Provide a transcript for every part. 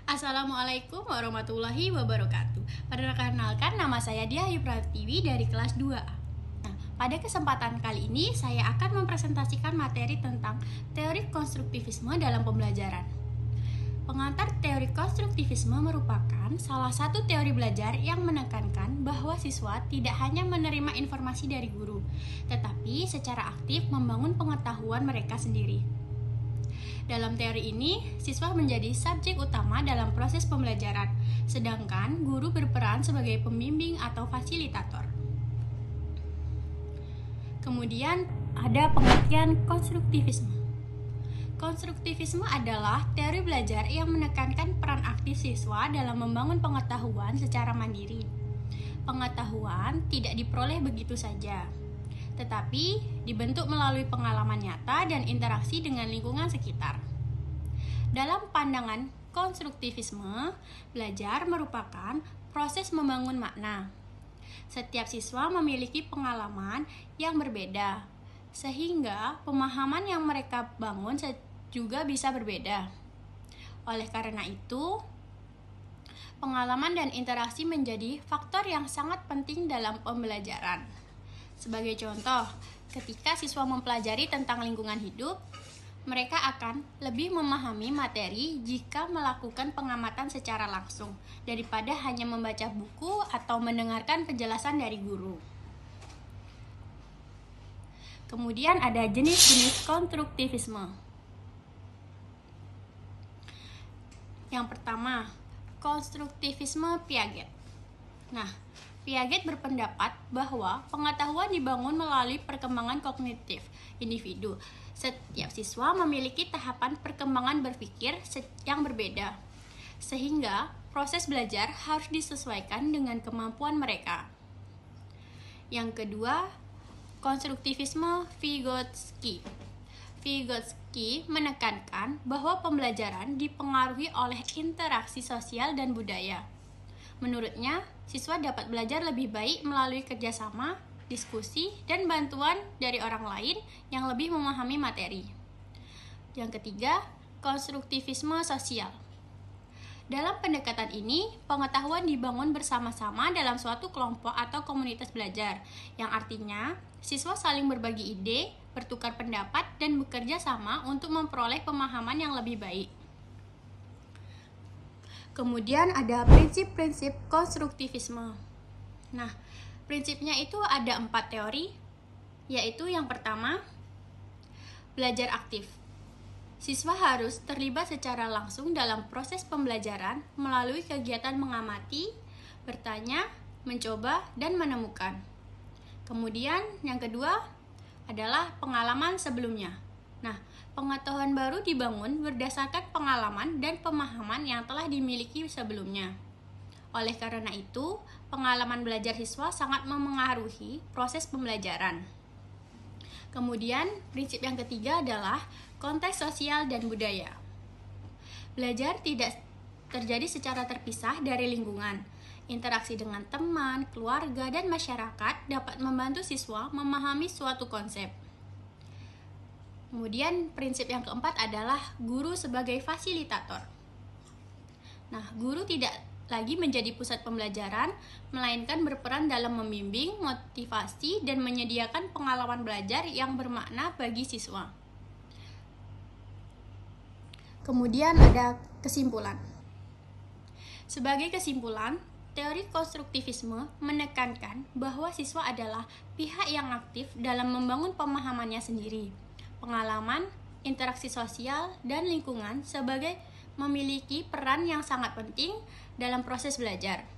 Assalamualaikum warahmatullahi wabarakatuh. Perkenalkan, nama saya Diah Ayu Pratiwi dari kelas 2A. Nah, pada kesempatan kali ini saya akan mempresentasikan materi tentang teori konstruktivisme dalam pembelajaran. Pengantar teori konstruktivisme merupakan salah satu teori belajar yang menekankan bahwa siswa tidak hanya menerima informasi dari guru, tetapi secara aktif membangun pengetahuan mereka sendiri. Dalam teori ini, siswa menjadi subjek utama dalam proses pembelajaran, sedangkan guru berperan sebagai pembimbing atau fasilitator. Kemudian ada pengertian konstruktivisme. Konstruktivisme adalah teori belajar yang menekankan peran aktif siswa dalam membangun pengetahuan secara mandiri. Pengetahuan tidak diperoleh begitu saja, tetapi dibentuk melalui pengalaman nyata dan interaksi dengan lingkungan sekitar. Dalam pandangan konstruktivisme, belajar merupakan proses membangun makna. Setiap siswa memiliki pengalaman yang berbeda, sehingga pemahaman yang mereka bangun juga bisa berbeda. Oleh karena itu, pengalaman dan interaksi menjadi faktor yang sangat penting dalam pembelajaran. Sebagai contoh, ketika siswa mempelajari tentang lingkungan hidup, mereka akan lebih memahami materi jika melakukan pengamatan secara langsung daripada hanya membaca buku atau mendengarkan penjelasan dari guru. Kemudian ada jenis-jenis konstruktivisme. Yang pertama, konstruktivisme Piaget. Piaget berpendapat bahwa pengetahuan dibangun melalui perkembangan kognitif individu. Setiap siswa memiliki tahapan perkembangan berpikir yang berbeda, sehingga proses belajar harus disesuaikan dengan kemampuan mereka. Yang kedua, konstruktivisme Vygotsky. Vygotsky menekankan bahwa pembelajaran dipengaruhi oleh interaksi sosial dan budaya. Menurutnya, siswa dapat belajar lebih baik melalui kerjasama, diskusi, dan bantuan dari orang lain yang lebih memahami materi. Yang ketiga, konstruktivisme sosial. Dalam pendekatan ini, pengetahuan dibangun bersama-sama dalam suatu kelompok atau komunitas belajar, yang artinya siswa saling berbagi ide, bertukar pendapat, dan bekerja sama untuk memperoleh pemahaman yang lebih baik. Kemudian ada prinsip-prinsip konstruktivisme. Prinsipnya itu ada 4 teori, yaitu yang pertama, belajar aktif. Siswa harus terlibat secara langsung dalam proses pembelajaran melalui kegiatan mengamati, bertanya, mencoba, dan menemukan. Kemudian yang kedua adalah pengalaman sebelumnya. Pengetahuan baru dibangun berdasarkan pengalaman dan pemahaman yang telah dimiliki sebelumnya. Oleh karena itu, pengalaman belajar siswa sangat memengaruhi proses pembelajaran. Kemudian, prinsip yang ketiga adalah konteks sosial dan budaya. Belajar tidak terjadi secara terpisah dari lingkungan. Interaksi dengan teman, keluarga, dan masyarakat dapat membantu siswa memahami suatu konsep. Kemudian prinsip yang keempat adalah guru sebagai fasilitator. Guru tidak lagi menjadi pusat pembelajaran, melainkan berperan dalam membimbing, motivasi, dan menyediakan pengalaman belajar yang bermakna bagi siswa. Kemudian ada kesimpulan. Sebagai kesimpulan, teori konstruktivisme menekankan bahwa siswa adalah pihak yang aktif dalam membangun pemahamannya sendiri. Pengalaman, interaksi sosial, dan lingkungan sebagai memiliki peran yang sangat penting dalam proses belajar.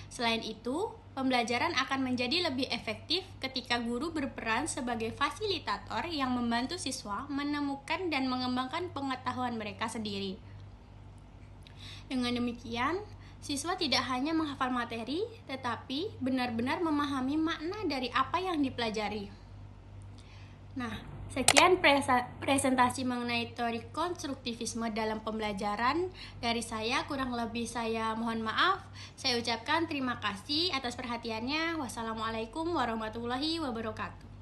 Selain itu, pembelajaran akan menjadi lebih efektif ketika guru berperan sebagai fasilitator yang membantu siswa menemukan dan mengembangkan pengetahuan mereka sendiri. Dengan demikian, siswa tidak hanya menghafal materi, tetapi benar-benar memahami makna dari apa yang dipelajari. Sekian presentasi mengenai teori konstruktivisme dalam pembelajaran dari saya. Kurang lebih saya mohon maaf. Saya ucapkan terima kasih atas perhatiannya. Wassalamualaikum warahmatullahi wabarakatuh.